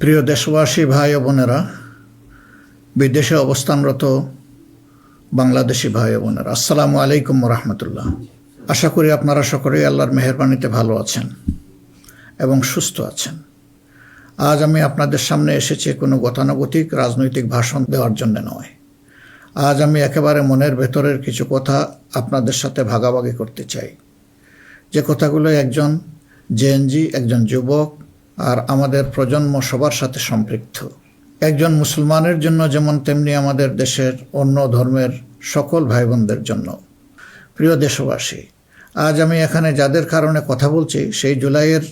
প্রিয় দেশবাসী, ভাই ও বোনেরা, বিদেশে অবস্থানরত বাংলাদেশি ভাই ও বোনেরা, আসসালামু আলাইকুম রহমতুল্লাহ। আশা করি আপনারা সকলেই আল্লাহর মেহেরবানিতে ভালো আছেন এবং সুস্থ আছেন। আজ আমি আপনাদের সামনে এসেছি কোনো গতানুগতিক রাজনৈতিক ভাষণ দেওয়ার জন্য নয়। আজ আমি একেবারে মনের ভেতরের কিছু কথা আপনাদের সাথে ভাগাভাগি করতে চাই, যে কথাগুলো একজন জেএনজি, একজন যুবক আর আমাদের প্রজন্ম সবার সাথে সম্পৃক্ত। একজন মুসলমানের জন্য যেমন, তেমনি আমাদের দেশের অন্য ধর্মের সকল ভাই বোনদের জন্য। প্রিয় দেশবাসী, আজ আমি এখানে যাদের কারণে কথা বলছি, সেই জুলাইয়ের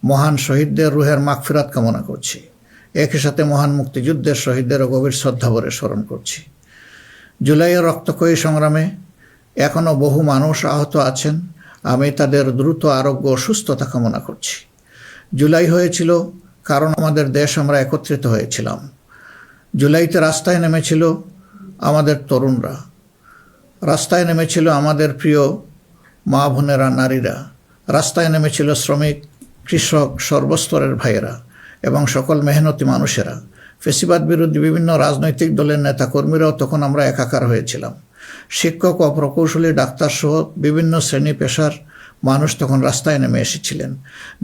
মহান শহীদদের রুহের মাগফিরাত কামনা করছি। একই সাথে মহান মুক্তিযুদ্ধের শহীদদেরও গভীর শ্রদ্ধাভরে স্মরণ করছি। জুলাইয়ের রক্তক্ষয়ী সংগ্রামে এখনও বহু মানুষ আহত আছেন। আমি তাদের দ্রুত আরোগ্য ও সুস্থতা কামনা করছি। জুলাই হয়েছিল কারণ আমাদের দেশ আমরা একত্রিত হয়েছিলাম। জুলাইতে রাস্তায় নেমেছিল আমাদের তরুণরা, রাস্তায় নেমেছিল আমাদের প্রিয় মা বোনেরা, নারীরা, রাস্তায় নেমেছিল শ্রমিক, কৃষক, সর্বস্তরের ভাইয়েরা এবং সকল মেহনতি মানুষেরা। ফেসিবাদ বিরোধী বিভিন্ন রাজনৈতিক দলের নেতাকর্মীরাও তখন আমরা একাকার হয়েছিলাম। শিক্ষক ও প্রকৌশলী, ডাক্তার সহ বিভিন্ন শ্রেণী পেশার মানুষ তখন রাস্তায় নেমে এসেছিলেন।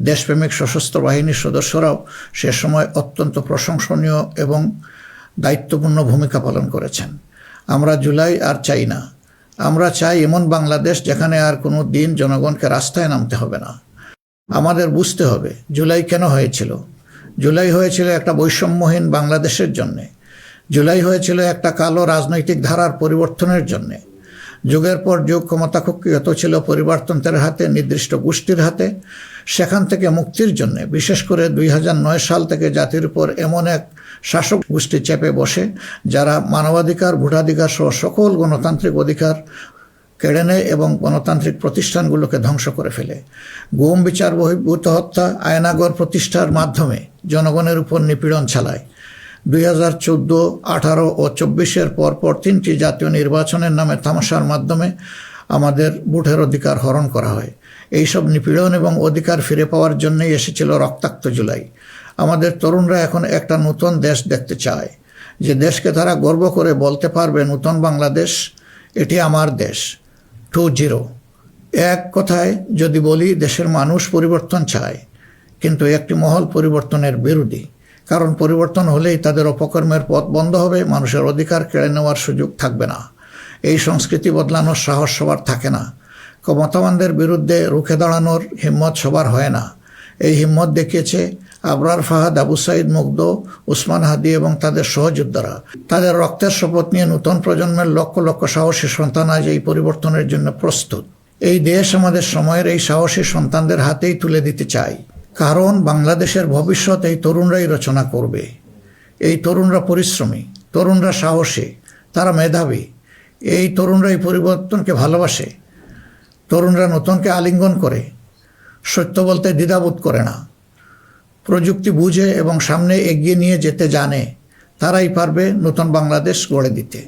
দেশপ্রেমিক সশস্ত্র বাহিনীর সদস্যরাও সে সময় অত্যন্ত প্রশংসনীয় এবং দায়িত্বপূর্ণ ভূমিকা পালন করেছেন। আমরা জুলাই আর চাই না। আমরা চাই এমন বাংলাদেশ যেখানে আর কোনো দিন জনগণকে রাস্তায় নামতে হবে না। আমাদের বুঝতে হবে জুলাই কেন হয়েছিল। জুলাই হয়েছিল একটা বৈষম্যহীন বাংলাদেশের জন্যে। জুলাই হয়েছিল একটা কালো রাজনৈতিক ধারার পরিবর্তনের জন্যে। যুগের পর যুগ ক্ষমতা কুক্ষিগত ছিল পরিবারতন্ত্রের হাতে, নির্দিষ্ট গোষ্ঠীর হাতে। সেখান থেকে মুক্তির জন্য, বিশেষ করে 2009 সাল থেকে জাতির উপর এমন এক শাসক গোষ্ঠী চেপে বসে, যারা মানবাধিকার, ভোটাধিকার সহ সকল গণতান্ত্রিক অধিকার কেড়ে নেয় এবং গণতান্ত্রিক প্রতিষ্ঠানগুলোকে ধ্বংস করে ফেলে। গুম, বিচার বহির্ভূত হত্যা, আয়নাগর প্রতিষ্ঠার মাধ্যমে জনগণের উপর নিপীড়ন চালায়। 2014, 18 ও 24-এর পরপর 3টি জাতীয় নির্বাচনের নামে তামাশার মাধ্যমে আমাদের ভোটের অধিকার হরণ করা হয়। এইসব নিপীড়ন এবং অধিকার ফিরে পাওয়ার জন্যই এসেছিল রক্তাক্ত জুলাই। আমাদের তরুণরা এখন একটা নতুন দেশ দেখতে চায়, যে দেশকে তারা গর্ব করে বলতে পারবে, নতুন বাংলাদেশ, এটি আমার দেশ 2.0। এক কথায় যদি বলি, দেশের মানুষ পরিবর্তন চায়, কিন্তু একটি মহল পরিবর্তনের বিরোধী। কারণ পরিবর্তন হলেই তাদের অপকর্মের পথ বন্ধ হবে, মানুষের অধিকার কেড়ে নেওয়ার সুযোগ থাকবে না। এই সংস্কৃতি বদলানোর সাহস সবার থাকে না। ক্ষমতাবানদের বিরুদ্ধে রুখে দাঁড়ানোর হিম্মত সবার হয় না। এই হিম্মত দেখিয়েছে আবরার ফাহাদ, আবু সাইদ মুগ্ধ, উসমান হাদি এবং তাদের সহযোদ্ধারা। তাদের রক্তের শপথ নিয়ে নতুন প্রজন্মের লক্ষ লক্ষ সাহসী সন্তান আজ এই পরিবর্তনের জন্য প্রস্তুত। এই দেশ আমাদের সময়ের এই সাহসী সন্তানদের হাতেই তুলে দিতে চাই। কারণ বাংলাদেশের ভবিষ্যৎ এই তরুণরাই রচনা করবে। এই তরুণরা পরিশ্রমী, তরুণরা সাহসী, তারা মেধাবী। এই তরুণরা এই পরিবর্তনকে ভালোবাসে। তরুণরা নতুনকে আলিঙ্গন করে, সত্য বলতে দ্বিধাবোধ করে না। প্রযুক্তি বুঝে এবং সামনে এগিয়ে নিয়ে যেতে জানে। তারাই পারবে নতুন বাংলাদেশ গড়ে দিতে।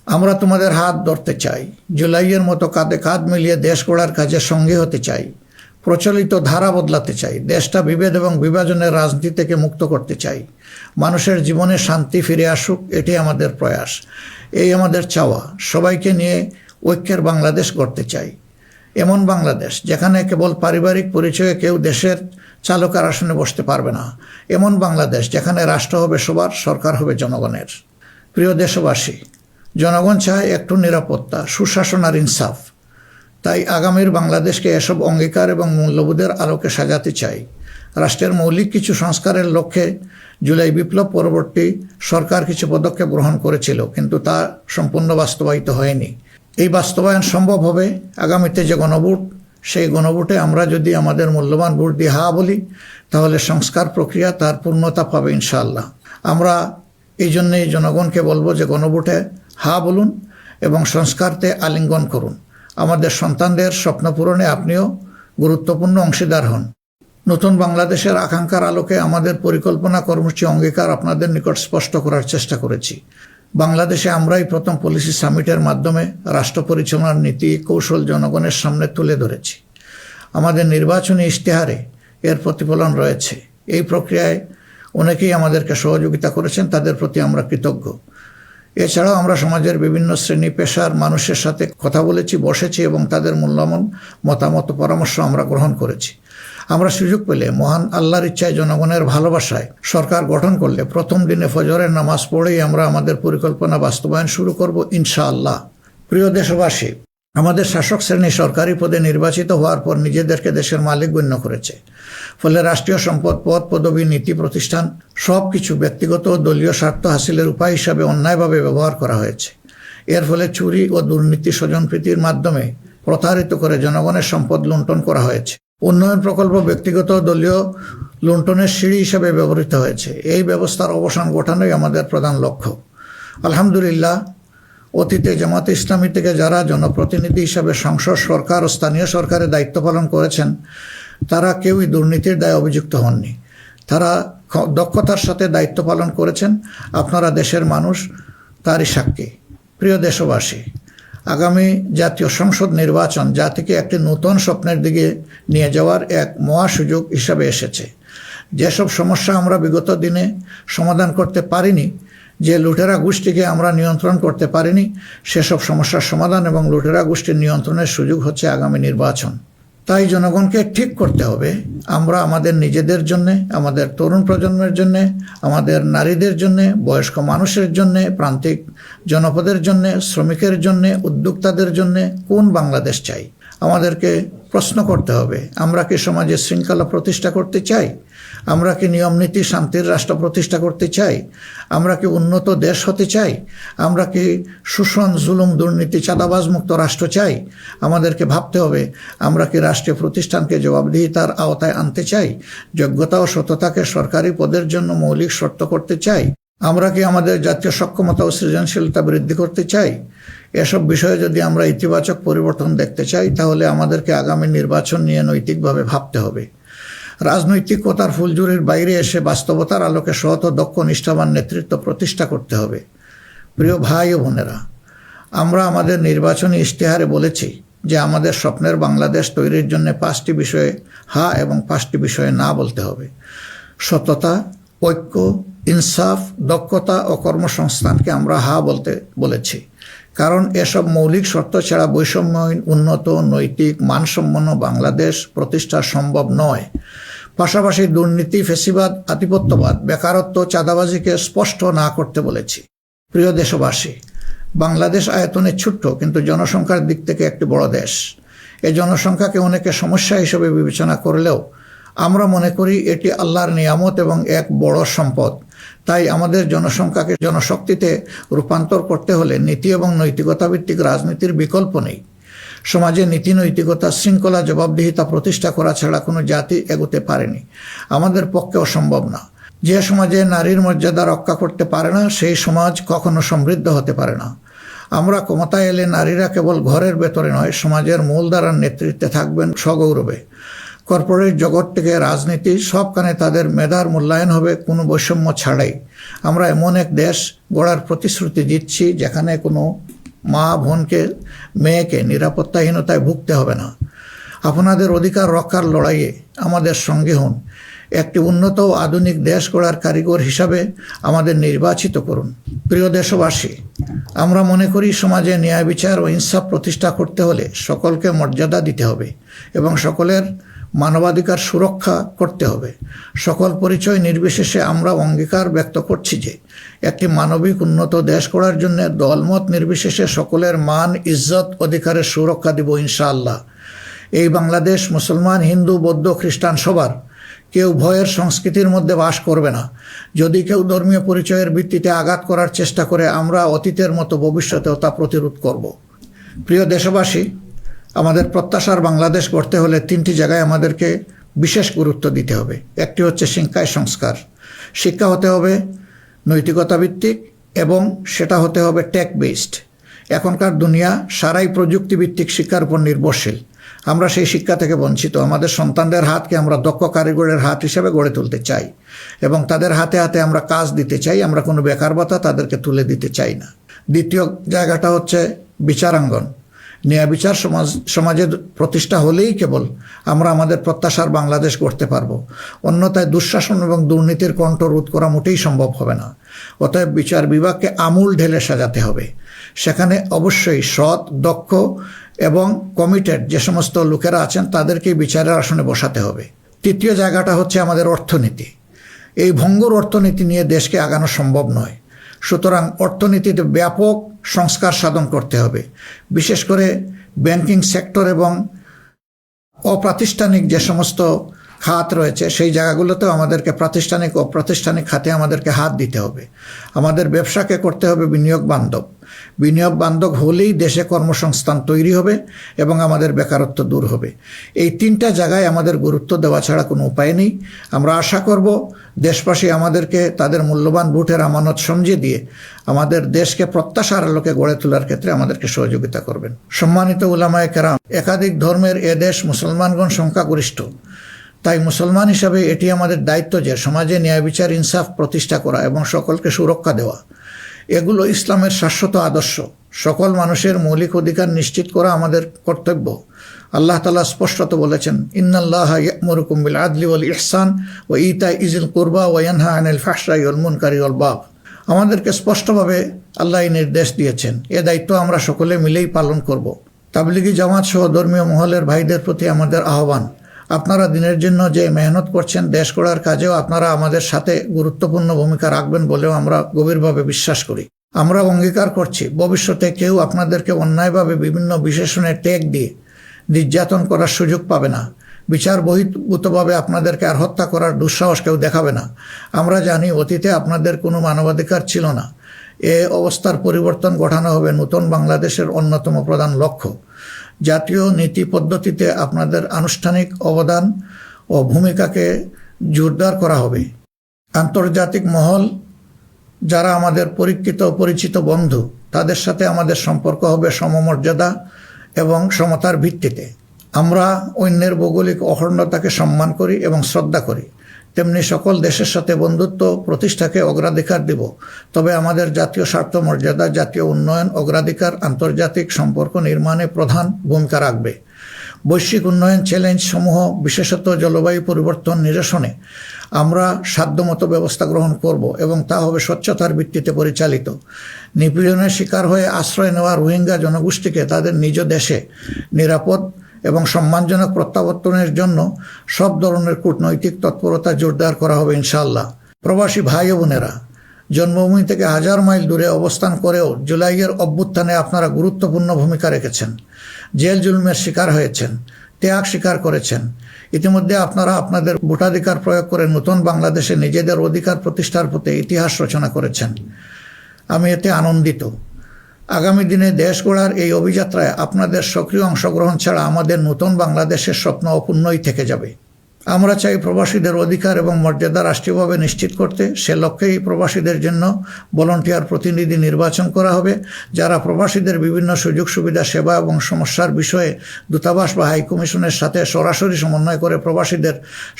আমরা তোমাদের হাত ধরতে চাই। জুলাইয়ের মতো কাঁধে কাঁধ মিলিয়ে দেশ গড়ার কাজে সঙ্গী হতে চাই। প্রচলিত ধারা বদলাতে চাই। দেশটা বিভেদ এবং বিভাজনের রাজনীতি থেকে মুক্ত করতে চাই। মানুষের জীবনে শান্তি ফিরে আসুক, এটি আমাদের প্রয়াস, এই আমাদের চাওয়া। সবাইকে নিয়ে ঐক্যের বাংলাদেশ গড়তে চাই। এমন বাংলাদেশ যেখানে কেবল পারিবারিক পরিচয়ে কেউ দেশের চালকের আসনে বসতে পারবে না। এমন বাংলাদেশ যেখানে রাষ্ট্র হবে সবার, সরকার হবে জনগণের। প্রিয় দেশবাসী, জনগণ চায় একটু নিরাপত্তা, সুশাসন আর ইনসাফ। তাই আগামীর বাংলাদেশকে এসব অঙ্গীকার এবং মূল্যবোধের আলোকে সাজাতে চাই। রাষ্ট্রের মৌলিক কিছু সংস্কারের লক্ষ্যে জুলাই বিপ্লব পরবর্তী সরকার কিছু পদক্ষেপ গ্রহণ করেছিল, কিন্তু তা সম্পূর্ণ বাস্তবায়িত হয়নি। এই বাস্তবায়ন সম্ভব হবে আগামীতে যে গণভোট, সেই গণভোটে আমরা যদি আমাদের মূল্যবান ভোট দিয়ে হা বলি, তাহলে সংস্কার প্রক্রিয়া তার পূর্ণতা পাবে ইনশাআল্লাহ। আমরা এই জন্যেই জনগণকে বলবো যে গণভোটে হা বলুন এবং সংস্কারতে আলিঙ্গন করুন। আমাদের সন্তানদের স্বপ্ন পূরণে আপনিও গুরুত্বপূর্ণ অংশীদার হন। নতুন বাংলাদেশের আকাঙ্ক্ষার আলোকে আমাদের পরিকল্পনা, কর্মসূচি, অঙ্গীকার আপনাদের নিকট স্পষ্ট করার চেষ্টা করেছি। বাংলাদেশে আমরাই প্রথম পলিসি সামিটের মাধ্যমে রাষ্ট্র পরিচালনার নীতি কৌশল জনগণের সামনে তুলে ধরেছি। আমাদের নির্বাচনী ইশতেহারে এর প্রতিফলন রয়েছে। এই প্রক্রিয়ায় অনেকেই আমাদেরকে সহযোগিতা করেছেন, তাদের প্রতি আমরা কৃতজ্ঞ। এছাড়াও আমরা সমাজের বিভিন্ন শ্রেণী পেশার মানুষের সাথে কথা বলেছি, বসেছি এবং তাদের মূল্যবান মতামত পরামর্শ আমরা গ্রহণ করেছি। আমরা সুযোগ পেলে মহান আল্লাহর ইচ্ছায়, জনগণের ভালোবাসায় সরকার গঠন করলে প্রথম দিনে ফজরের নামাজ পড়েই আমরা আমাদের পরিকল্পনা বাস্তবায়ন শুরু করব ইনশাআল্লাহ। প্রিয় দেশবাসী, আমাদের শাসক শ্রেণী সরকারি পদে নির্বাচিত হওয়ার পর নিজেদেরকে দেশের মালিক গণ্য করেছে। ফলে রাষ্ট্রীয় সম্পদ, পদ, পদবি, নীতি, প্রতিষ্ঠান সব কিছু ব্যক্তিগত ও দলীয় স্বার্থ হাসিলের উপায় হিসাবে অন্যায়ভাবে ব্যবহার করা হয়েছে। এর ফলে চুরি ও দুর্নীতি, স্বজনপ্রীতির মাধ্যমে প্রতারিত করে জনগণের সম্পদ লুণ্ঠন করা হয়েছে। উন্নয়ন প্রকল্প ব্যক্তিগত ও দলীয় লুণ্ঠনের সিঁড়ি হিসাবে ব্যবহৃত হয়েছে। এই ব্যবস্থার অবসান ঘটানোই আমাদের প্রধান লক্ষ্য। আলহামদুলিল্লাহ, অতীতে জামাতে ইসলামী থেকে যারা জনপ্রতিনিধি হিসাবে সংসদ, সরকার ও স্থানীয় সরকারের দায়িত্ব পালন করেছেন, তারা কেউই দুর্নীতির দায়ে অভিযুক্ত হননি। তারা দক্ষতার সাথে দায়িত্ব পালন করেছেন। আপনারা দেশের মানুষ, তারই সাক্ষী। প্রিয় দেশবাসী, আগামী জাতীয় সংসদ নির্বাচন জাতিকে একটি নতুন স্বপ্নের দিকে নিয়ে যাওয়ার এক মহা সুযোগ হিসাবে এসেছে। যেসব সমস্যা আমরা বিগত দিনে সমাধান করতে পারিনি, যে লুটেরা গোষ্ঠীকে আমরা নিয়ন্ত্রণ করতে পারিনি, সেসব সমস্যার সমাধান এবং লুটেরা গোষ্ঠীর নিয়ন্ত্রণের সুযোগ হচ্ছে আগামী নির্বাচন। তাই জনগণকে ঠিক করতে হবে, আমরা আমাদের নিজেদের জন্যে, আমাদের তরুণ প্রজন্মের জন্যে, আমাদের নারীদের জন্যে, বয়স্ক মানুষের জন্যে, প্রান্তিক জনপদের জন্যে, শ্রমিকের জন্যে, উদ্যোক্তাদের জন্যে কোন বাংলাদেশ চাই। আমাদেরকে প্রশ্ন করতে হবে, আমরা কি সমাজে শৃঙ্খলা প্রতিষ্ঠা করতে চাই? আমরা কি নিয়মনীতি, শান্তির রাষ্ট্র প্রতিষ্ঠা করতে চাই? আমরা কি উন্নত দেশ হতে চাই? আমরা কি শোষণ, জুলুম, দুর্নীতি, চাঁদাবাজ মুক্ত রাষ্ট্র চাই? আমাদেরকে ভাবতে হবে, আমরা কি রাষ্ট্রীয় প্রতিষ্ঠানকে জবাবদিহিতার আওতায় আনতে চাই? যোগ্যতা ও সততাকে সরকারি পদের জন্য মৌলিক শর্ত করতে চাই? আমরা কি আমাদের জাতীয় সক্ষমতা ও সৃজনশীলতা বৃদ্ধি করতে চাই? এসব বিষয়ে যদি আমরা ইতিবাচক পরিবর্তন দেখতে চাই, তাহলে আমাদেরকে আগামী নির্বাচন নিয়ে নৈতিকভাবে ভাবতে হবে। রাজনৈতিকতার ফুলঝুরির বাইরে এসে বাস্তবতার আলোকে সৎ ও দক্ষ নিষ্ঠাবান নেতৃত্ব প্রতিষ্ঠা করতে হবে। প্রিয় ভাই ও বোনেরা, আমরা আমাদের নির্বাচনী ইশতেহারে বলেছি যে আমাদের স্বপ্নের বাংলাদেশ তৈরির জন্য 5টি বিষয়ে হা এবং 5টি বিষয়ে না বলতে হবে। সততা, ঐক্য, ইনসাফ, দক্ষতা ও কর্মসংস্থানকে আমরা হা বলতে বলেছি, কারণ এসব মৌলিক শর্ত ছাড়া বৈষম্যহীন, উন্নত, নৈতিক, মানসম্পন্ন বাংলাদেশ প্রতিষ্ঠা সম্ভব নয়। পাশাপাশি দুর্নীতি, ফ্যাসিবাদ, আধিপত্যবাদ, বেকারত্ব, চাঁদাবাজিকে স্পষ্ট না করতে বলেছি। প্রিয় দেশবাসী, বাংলাদেশ আয়তনে ছোট্ট কিন্তু জনসংখ্যার দিক থেকে একটি বড় দেশ। এই জনসংখ্যাকে অনেকে সমস্যা হিসেবে বিবেচনা করলেও আমরা মনে করি এটি আল্লাহর নিয়ামত এবং এক বড় সম্পদ। তাই আমাদের জনসংখ্যাকে জনশক্তিতে রূপান্তর করতে হলে নীতি এবং নৈতিকতা ভিত্তিক রাজনীতির বিকল্প নেই। সমাজে নীতি, নৈতিকতা, শৃঙ্খলা, জবাবদিহিতা প্রতিষ্ঠা করা ছাড়া কোনো জাতি এগোতে পারেনি, আমাদের পক্ষে অসম্ভব না। যে সমাজে নারীর মর্যাদা রক্ষা করতে পারে না, সেই সমাজ কখনো সমৃদ্ধ হতে পারে না। আমরা ক্ষমতায় এলে নারীরা কেবল ঘরের ভেতরে নয়, সমাজের মূলধারার নেতৃত্বে থাকবেন সগৌরবে। কর্পোরেট জগৎ থেকে রাজনীতি সবখানে তাদের মেধার মূল্যায়ন হবে কোনো বৈষম্য ছাড়াই। আমরা এমন এক দেশ গড়ার প্রতিশ্রুতি দিচ্ছি যেখানে কোনো মা, বোনকে, মেয়েকে নিরাপত্তাহীনতায় ভুগতে হবে না। আপনাদের অধিকার রক্ষার লড়াইয়ে আমাদের সঙ্গে হন। একটি উন্নত ও আধুনিক দেশ গড়ার কারিগর হিসাবে আমাদের নির্বাচিত করুন। প্রিয় দেশবাসী, আমরা মনে করি সমাজে ন্যায় বিচার ও ইনসাফ প্রতিষ্ঠা করতে হলে সকলকে মর্যাদা দিতে হবে এবং সকলের মানবাধিকার সুরক্ষা করতে হবে। সকল পরিচয় নির্বিশেষে আমরা অঙ্গীকার ব্যক্ত করছি যে একটি মানবিক উন্নত দেশ গড়ার জন্য দলমত নির্বিশেষে সকলের মান, ইজ্জত, অধিকারের সুরক্ষা দিব ইনশাআল্লাহ। এই বাংলাদেশ মুসলমান, হিন্দু, বৌদ্ধ, খ্রিস্টান সবার। কেউ ভয়ের সংস্কৃতির মধ্যে বাস করবে না। যদি কেউ ধর্মীয় পরিচয়ের ভিত্তিতে আঘাত করার চেষ্টা করে, আমরা অতীতের মতো ভবিষ্যতেও তা প্রতিরোধ করব। প্রিয় দেশবাসী, আমাদের প্রত্যাশার বাংলাদেশ গড়তে হলে 3টি জায়গায় আমাদেরকে বিশেষ গুরুত্ব দিতে হবে। একটি হচ্ছে শিক্ষায় সংস্কার। শিক্ষা হতে হবে নৈতিকতা ভিত্তিক এবং সেটা হতে হবে টেক বেসড। এখনকার দুনিয়া সারাই প্রযুক্তিভিত্তিক শিক্ষার উপর নির্ভরশীল। আমরা সেই শিক্ষা থেকে বঞ্চিত। আমাদের সন্তানদের হাতকে আমরা দক্ষ কারিগরের হাত হিসেবে গড়ে তুলতে চাই এবং তাদের হাতে হাতে আমরা কাজ দিতে চাই। আমরা কোনো বেকার ভাতা তাদেরকে তুলে দিতে চাই না। দ্বিতীয় জায়গাটা হচ্ছে বিচারাঙ্গন। ন্যায় বিচার সমাজের প্রতিষ্ঠা হলেই কেবল আমরা আমাদের প্রত্যাশার বাংলাদেশ গড়তে পারবো। অন্যথায় দুঃশাসন এবং দুর্নীতির কণ্ঠ রোধ করা মোটেই সম্ভব হবে না। অতএব বিচার বিভাগকে আমূল ঢেলে সাজাতে হবে। সেখানে অবশ্যই সৎ, দক্ষ এবং কমিটেড যে সমস্ত লোকেরা আছেন তাদেরকেই বিচারের আসনে বসাতে হবে। তৃতীয় জায়গাটা হচ্ছে আমাদের অর্থনীতি। এই ভঙ্গুর অর্থনীতি নিয়ে দেশকে আগানো সম্ভব নয়। সুতরাং অর্থনীতিতে ব্যাপক সংস্কার সাধন করতে হবে। বিশেষ করে ব্যাংকিং সেক্টর এবং অপ্রাতিষ্ঠানিক যে সমস্ত খাত রয়েছে সেই জায়গাগুলোতেও আমাদেরকে প্রাতিষ্ঠানিক ও অপ্রাতিষ্ঠানিক খাতে আমাদেরকে হাত দিতে হবে। আমাদের ব্যবসাকে করতে হবে বিনিয়োগ বান্ধব। বিনিয়োগ বান্ধব হলেই দেশে কর্মসংস্থান তৈরি হবে এবং আমাদের বেকারত্ব দূর হবে। এই তিনটা জায়গায় আমাদের গুরুত্ব দেওয়া ছাড়া কোনো উপায় নেই। আমরা আশা করব দেশবাসী আমাদেরকে তাদের মূল্যবান ভোটের আমানত সমঝে দিয়ে আমাদের দেশকে প্রত্যাশার আলোকে গড়ে তোলার ক্ষেত্রে আমাদেরকে সহযোগিতা করবেন। সম্মানিত উলামায়ে কেরাম, একাধিক ধর্মের এ দেশ মুসলমানগণ সংখ্যাগরিষ্ঠ। তাই মুসলমান হিসাবে এটি আমাদের দায়িত্ব যে সমাজে ন্যায় বিচার ইনসাফ প্রতিষ্ঠা করা এবং সকলকে সুরক্ষা দেওয়া। এগুলো ইসলামের শাশ্বত আদর্শ। সকল মানুষের মৌলিক অধিকার নিশ্চিত করা আমাদের কর্তব্য। আল্লাহ তাআলা স্পষ্টত বলেছেন, ইন্নাল্লাহা ইয়া'মুরুকুম বিল আদলি ওয়াল ইহসান ওয়া ইতা'i যিল কুরবা ওয়া ইয়ানহা আনিল ফাহশাই ওয়াল মুনকারি ওয়াল বাগ। আমাদেরকে স্পষ্টভাবে আল্লাহ এই নির্দেশ দিয়েছেন। এ দায়িত্ব আমরা সকলে মিলেই পালন করব। তাবলিগি জামাত সহ ধর্মীয় মহলের ভাইদের প্রতি আমাদের আহ্বান, আপনারা দিনের জন্য যে মেহনত করছেন, দেশ গড়ার কাজেও আপনারা আমাদের সাথে গুরুত্বপূর্ণ ভূমিকা রাখবেন বলেও আমরা গভীরভাবে বিশ্বাস করি। আমরা অঙ্গীকার করছি ভবিষ্যতে কেউ আপনাদেরকে অন্যায়ভাবে বিভিন্ন বিশেষণের ট্যাগ দিয়ে নির্যাতন করার সুযোগ পাবে না। বিচার বহির্ভূতভাবে আপনাদেরকে আর হত্যা করার দুঃসাহস কেউ দেখাবে না। আমরা জানি অতীতে আপনাদের কোনো মানবাধিকার ছিল না। এ অবস্থার পরিবর্তন ঘটানো হবে নতুন বাংলাদেশের অন্যতম প্রধান লক্ষ্য। জাতীয় নীতি পদ্ধতিতে আপনাদের আনুষ্ঠানিক অবদান ও ভূমিকাকে জোরদার করা হবে। আন্তর্জাতিক মহল যারা আমাদের পরীক্ষিত পরিচিত বন্ধু, তাদের সাথে আমাদের সম্পর্ক হবে সমমর্যাদা এবং সমতার ভিত্তিতে। আমরা অন্যের ভৌগোলিক অখণ্ডতাকে সম্মান করি এবং শ্রদ্ধা করি, তেমনি সকল দেশের সাথে বন্ধুত্ব প্রতিষ্ঠাকে অগ্রাধিকার দেব। তবে আমাদের জাতীয় স্বার্থ মর্যাদা, জাতীয় উন্নয়ন, অগ্রাধিকার আন্তর্জাতিক সম্পর্ক নির্মাণে প্রধান ভূমিকা রাখবে। বৈশ্বিক উন্নয়ন চ্যালেঞ্জ সমূহ, বিশেষত জলবায়ু পরিবর্তন নিরসনে আমরা সাধ্যমতো ব্যবস্থা গ্রহণ করব এবং তা হবে স্বচ্ছতার ভিত্তিতে পরিচালিত। নিপীড়নের শিকার হয়ে আশ্রয় নেওয়া রোহিঙ্গা জনগোষ্ঠীকে তাদের নিজ দেশে নিরাপদ এবং সম্মানজনক প্রত্যাবর্তনের জন্য সব ধরনের কূটনৈতিক তৎপরতা জোরদার করা হবে ইনশাআল্লাহ। প্রবাসী ভাই ও বোনেরা, জন্মভূমি থেকে হাজার মাইল দূরে অবস্থান করেও জুলাইয়ের অভ্যুত্থানে আপনারা গুরুত্বপূর্ণ ভূমিকা রেখেছেন। জেল জুলুমের শিকার হয়েছেন, ত্যাগ স্বীকার করেছেন। ইতিমধ্যে আপনারা আপনাদের ভোটাধিকার প্রয়োগ করে নতুন বাংলাদেশে নিজেদের অধিকার প্রতিষ্ঠার পথে ইতিহাস রচনা করেছেন। আমি এতে আনন্দিত। আগামী দিনে দেশ গড়ার এই অভিযাত্রায় আপনাদের সক্রিয় অংশগ্রহণ ছাড়া আমাদের নতুন বাংলাদেশের স্বপ্ন অপূর্ণই থেকে যাবে। আমরা চাই প্রবাসীদের অধিকার এবং মর্যাদা রাষ্ট্রীয়ভাবে নিশ্চিত করতে। সে লক্ষ্যেই প্রবাসীদের জন্য ভলান্টিয়ার প্রতিনিধি নির্বাচন করা হবে, যারা প্রবাসীদের বিভিন্ন সুযোগ সুবিধা, সেবা এবং সমস্যার বিষয়ে দূতাবাস বা হাইকমিশনের সাথে সরাসরি সমন্বয় করে প্রবাসীদের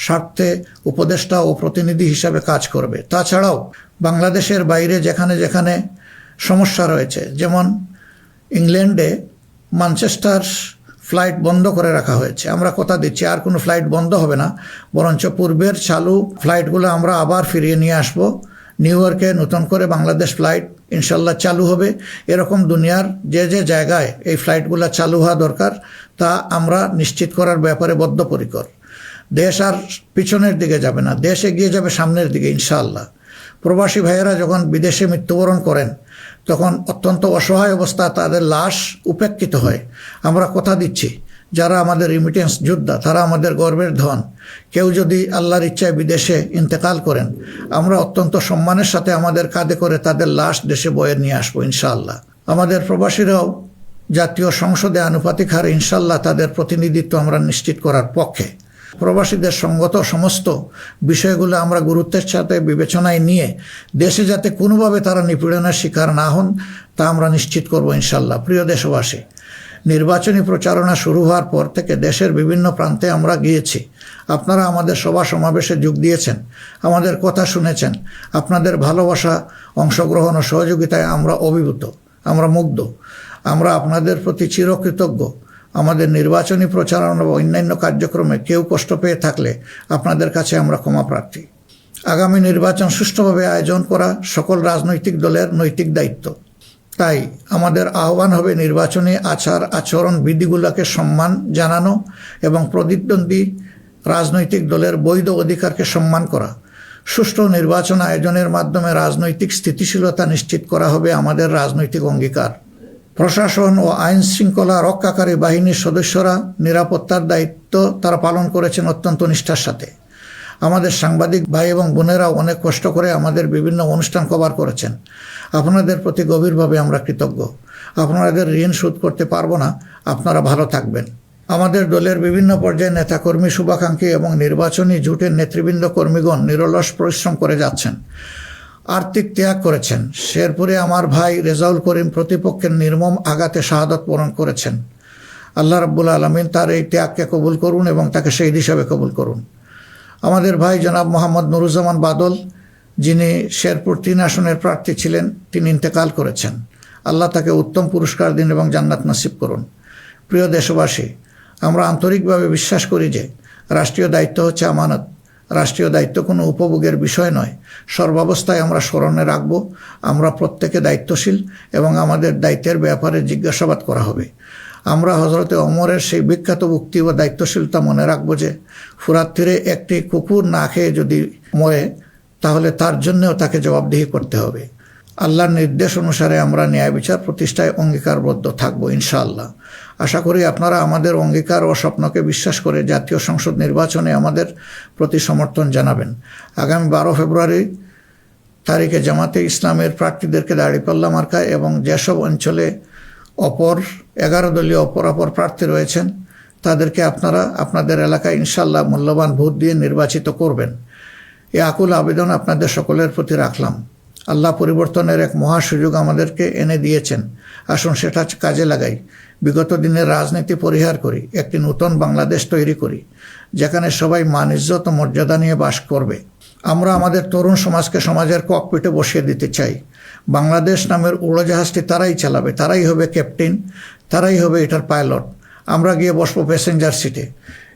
স্বার্থে উপদেষ্টা ও প্রতিনিধি হিসাবে কাজ করবে। তাছাড়াও বাংলাদেশের বাইরে যেখানে যেখানে সমস্যা রয়েছে, যেমন ইংল্যান্ডে ম্যানচেস্টার ফ্লাইট বন্ধ করে রাখা হয়েছে, আমরা কথা দিচ্ছি আর কোনো ফ্লাইট বন্ধ হবে না, বরঞ্চ পূর্বের চালু ফ্লাইটগুলো আমরা আবার ফিরিয়ে নিয়ে আসব। নিউ ইয়র্কে নতুন করে বাংলাদেশ ফ্লাইট ইনশাল্লাহ চালু হবে। এরকম দুনিয়ার যে যে জায়গায় এই ফ্লাইটগুলো চালু হওয়া দরকার তা আমরা নিশ্চিত করার ব্যাপারে বদ্ধপরিকর। দেশ আর পিছনের দিকে যাবে না, দেশ এগিয়ে যাবে সামনের দিকে ইনশাআল্লাহ। প্রবাসী ভাইয়েরা যখন বিদেশে মৃত্যুবরণ করেন তখন অত্যন্ত অসহায় অবস্থা তাদের লাশ উপেক্ষিত হয়। আমরা কথা দিচ্ছি যারা আমাদের রিমিটেন্স যোদ্ধা তারা আমাদের গর্বের ধন। কেউ যদি আল্লাহর ইচ্ছায় বিদেশে ইন্তেকাল করেন, আমরা অত্যন্ত সম্মানের সাথে আমাদের কাঁধে করে তাদের লাশ দেশে বয়ে নিয়ে আসবো ইনশাআল্লাহ। আমাদের প্রবাসীরাও জাতীয় সংসদে আনুপাতিক হারে ইনশাআল্লাহ তাদের প্রতিনিধিত্ব আমরা নিশ্চিত করার পক্ষে। প্রবাসীদের সঙ্গত সমস্ত বিষয়গুলো আমরা গুরুত্বের সাথে বিবেচনায় নিয়ে দেশে যাতে কোনোভাবে তারা নিপীড়নের শিকার না হন তা আমরা নিশ্চিত করব ইনশাল্লাহ। প্রিয় দেশবাসী, নির্বাচনী প্রচারণা শুরু হওয়ার পর থেকে দেশের বিভিন্ন প্রান্তে আমরা গিয়েছি। আপনারা আমাদের সভা সমাবেশে যোগ দিয়েছেন, আমাদের কথা শুনেছেন। আপনাদের ভালোবাসা, অংশগ্রহণ ও সহযোগিতায় আমরা অভিভূত, আমরা মুগ্ধ। আমরা আপনাদের প্রতি চিরকৃতজ্ঞ। আমাদের নির্বাচনী প্রচারণা বা অন্যান্য কার্যক্রমে কেউ কষ্ট পেয়ে থাকলে আপনাদের কাছে আমরা ক্ষমা প্রার্থী। আগামী নির্বাচন সুষ্ঠুভাবে আয়োজন করা সকল রাজনৈতিক দলের নৈতিক দায়িত্ব। তাই আমাদের আহ্বান হবে নির্বাচনী আচরণ বিধিগুলোকে সম্মান জানানো এবং প্রতিদ্বন্দ্বী রাজনৈতিক দলের বৈধ অধিকারকে সম্মান করা। সুষ্ঠু নির্বাচন আয়োজনের মাধ্যমে রাজনৈতিক স্থিতিশীলতা নিশ্চিত করা হবে আমাদের রাজনৈতিক অঙ্গীকার। প্রশাসন ও আইন শৃঙ্খলা রক্ষাকারী বাহিনীর সদস্যরা নিরাপত্তার দায়িত্ব তারা পালন করেছেন অত্যন্ত নিষ্ঠার সাথে। আমাদের সাংবাদিক ভাই এবং বোনেরাও অনেক কষ্ট করে আমাদের বিভিন্ন অনুষ্ঠান কভার করেছেন। আপনাদের প্রতি গভীরভাবে আমরা কৃতজ্ঞ। আপনাদের ঋণ শোধ করতে পারবো না। আপনারা ভালো থাকবেন। আমাদের দলের বিভিন্ন পর্যায়ে নেতাকর্মী, শুভাকাঙ্ক্ষী এবং নির্বাচনী জোটের নেতৃবৃন্দ কর্মীগণ নিরলস পরিশ্রম করে যাচ্ছেন, আর্থিক ত্যাগ করেছেন। শেরপুরে আমার ভাই রেজাউল করিম প্রতিপক্ষের নির্মম আঘাতে শাহাদত বরণ করেছেন। আল্লাহ রাব্বুল আলামিন তার এই ত্যাগকে কবুল করুন এবং তাকে শহীদ হিসাবে কবুল করুন। আমাদের ভাই জনাব মোহাম্মদ নুরুজ্জামান বাদল, যিনি শেরপুর 3 আসনের প্রার্থী ছিলেন, তিনি ইন্তেকাল করেছেন। আল্লাহ তাকে উত্তম পুরস্কার দিন এবং জান্নাত নসিব করুন। প্রিয় দেশবাসী, আমরা আন্তরিকভাবে বিশ্বাস করি যে রাষ্ট্রীয় দায়িত্ব হচ্ছে আমানত। রাষ্ট্রীয় দায়িত্ব কোনো উপভোগের বিষয় নয়। সর্বাবস্থায় আমরা স্মরণে রাখব আমরা প্রত্যেকে দায়িত্বশীল এবং আমাদের দায়িত্বের ব্যাপারে জিজ্ঞাসাবাদ করা হবে। আমরা হজরতে ওমরের সেই বিখ্যাত উক্তি ও দায়িত্বশীলতা মনে রাখব যে ফুরাত তীরে একটি কুকুর না খেয়ে যদি মরে তাহলে তার জন্যও তাকে জবাবদিহি করতে হবে। আল্লাহর নির্দেশ অনুসারে আমরা ন্যায় বিচার প্রতিষ্ঠায় অঙ্গীকারবদ্ধ থাকব ইনশাআল্লাহ। আশা করি আপনারা আমাদের অঙ্গীকার ও স্বপ্নকে বিশ্বাস করে জাতীয় সংসদ নির্বাচনে আমাদের প্রতি সমর্থন জানাবেন। আগামী 12 ফেব্রুয়ারি তারিখে জামাতে ইসলামের প্রার্থীদেরকে দাঁড়িপাল্লা মার্কায় এবং যেসব অঞ্চলে 11 দলীয় অপর প্রার্থী রয়েছেন তাদেরকে আপনারা আপনাদের এলাকায় ইনশাআল্লাহ মূল্যবান ভোট দিয়ে নির্বাচিত করবেন। এই আকুল আবেদন আপনাদের সকলের প্রতি রাখলাম। আল্লাহ পরিবর্তনের এক মহা সুযোগ আমাদেরকে এনে দিয়েছেন। আসুন সেটা কাজে লাগাই। বিগত দিনের রাজনীতি পরিহার করি, একটি নতুন বাংলাদেশ তৈরি করি যেখানে সবাই মান, ইজ্জত ও মর্যাদা নিয়ে বাস করবে। আমরা আমাদের তরুণ সমাজকে সমাজের ককপিটে বসিয়ে দিতে চাই। বাংলাদেশ নামের উড়োজাহাজটি তারাই চালাবে, তারাই হবে ক্যাপ্টেন, তারাই হবে এটার পাইলট। আমরা গিয়ে বসবো প্যাসেঞ্জার সিটে।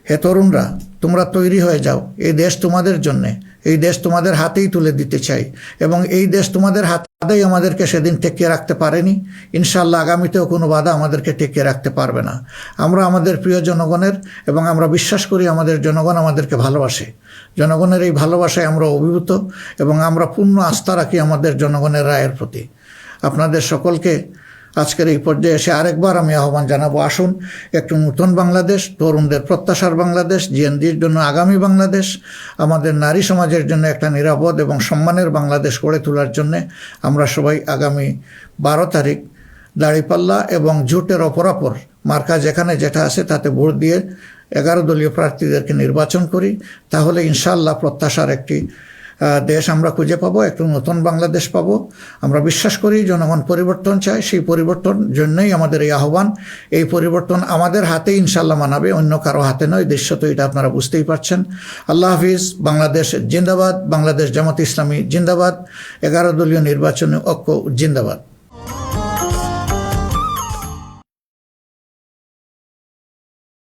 হে তরুণরা, তোমরা তৈরি হয়ে যাও। এই দেশ তোমাদের জন্যে, এই দেশ তোমাদের হাতেই তুলে দিতে চাই এবং এই দেশ তোমাদের হাতেই আমাদেরকে সেদিন টেকিয়ে রাখতে পারেনি। ইনশাআল্লাহ আগামীতেও কোনো বাধা আমাদেরকে টেকিয়ে রাখতে পারবে না। আমরা আমাদের প্রিয় জনগণের এবং আমরা বিশ্বাস করি আমাদের জনগণ আমাদেরকে ভালোবাসে। জনগণের এই ভালোবাসায় আমরা অভিভূত এবং আমরা পূর্ণ আস্থা রাখি আমাদের জনগণের রায়ের প্রতি। আপনাদের সকলকে আজকের এই পর্যায়ে এসে আরেকবার আমি আহ্বান জানাবো, আসুন একটু নতুন বাংলাদেশ, তরুণদের প্রত্যাশার বাংলাদেশ, জিএনজির জন্য আগামী বাংলাদেশ, আমাদের নারী সমাজের জন্য একটা নিরাপদ এবং সম্মানের বাংলাদেশ গড়ে তোলার জন্য আমরা সবাই আগামী 12 তারিখ দাঁড়িপাল্লা এবং জোটের অপরাপর মার্কা যেখানে যেটা আছে তাতে ভোট দিয়ে 11 দলীয় প্রার্থীদেরকে নির্বাচন করি। তাহলে ইনশাআল্লাহ প্রত্যাশার একটি দেশ আমরা খুঁজে পাবো, একটু নতুন বাংলাদেশ পাবো। আমরা বিশ্বাস করি জনগণ পরিবর্তন চায়, সেই পরিবর্তন জন্যই আমাদের এই আহ্বান। এই পরিবর্তন আমাদের হাতে ইনশাআল্লাহ মানাবে, অন্য কারো হাতে নয়। দৃশ্য তো এটা আপনারা বুঝতেই পারছেন। আল্লাহ হাফিজ। বাংলাদেশ জিন্দাবাদ। বাংলাদেশ জামাত ইসলামী জিন্দাবাদ। 11 দলীয় নির্বাচনী ঐক্য জিন্দাবাদ।